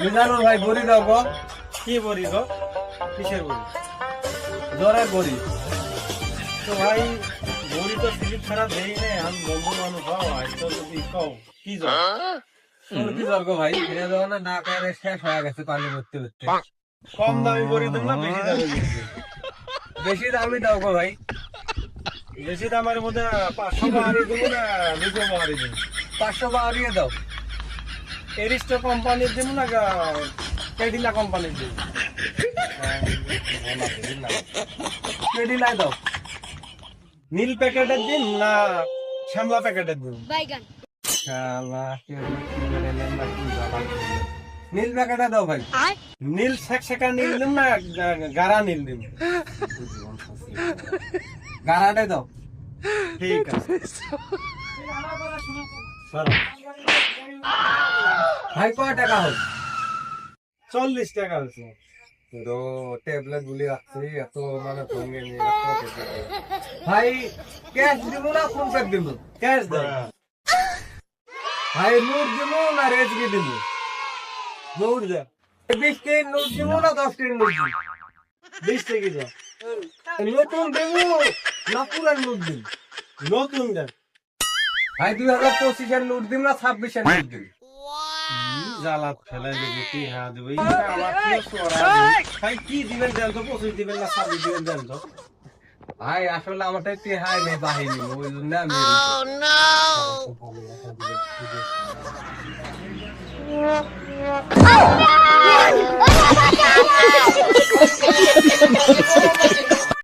মিজানুর ভাই বড়ি দাও গো। কি বড়ি গো? কিসের বড়ি? জ্বরের বড়ি। তো ভাই বড়ি তো সিলিপ ছাড়া দেই নেই, আমি বন্ধু মানুষ হও আজ তো যদি কও কি জ্বর? তোর কি জ্বর গো ভাই? এটা যখন না করে শেষ হয়ে গেছে পানি ভরতে ভরতে। কম দামি বড়ি দেব না বেশি দামি বড়ি দেব? বেশি দামি দাও গো ভাই। বেশি দামের মধ্যে 500 বাহারি দেবো না 200 বাহারি দেবো? 500 বাড়িয়ে দাও। এরিস্টো কোম্পানির দেবো না কেডিলা কোম্পানির দেবো? কেডিলাই দাও। নীল প্যাকেটের দিন না শ্যামলা প্যাকেটের দিন? শালা কি বলেন না কি জ্বালা। নীল প্যাকেটটা দাও ভাই। নীল শেকা নীল দিন না গাড়া নীল দিন? গারাটে দাও। ঠিক আছে। সরো। ভাই কয় টাকা হল? 40 টাকা হচ্ছে। তো ট্যাবলেট গুলি রাখছি এত মানে ভঙ্গে নিয়ে ভাই ক্যাশ দিব না ফোন পে দিব? ক্যাশ দাও। ভাই নোট দিব না রেজকি দিব? নোট দাও। 20 টাকার নোট দিব না 10 টাকার নোট দিব? 20 টাকা দাও। নতুন দেব না পুরান নোট দিব? নতুন দাও। ভাই 2025 এর নোট দিব না 26 এর নোট দিব? জ্বালা ফেলাই দেবো কি হ্যাঁ দেবো আমার কি সরা ভাই কি দিবেন দেন তো 25 দিবেন না 26 দিবেন দেন তো? ভাই আসলে আমারটা একটু হাই নেই বাহিনী ওই জন্য আমি Oh no!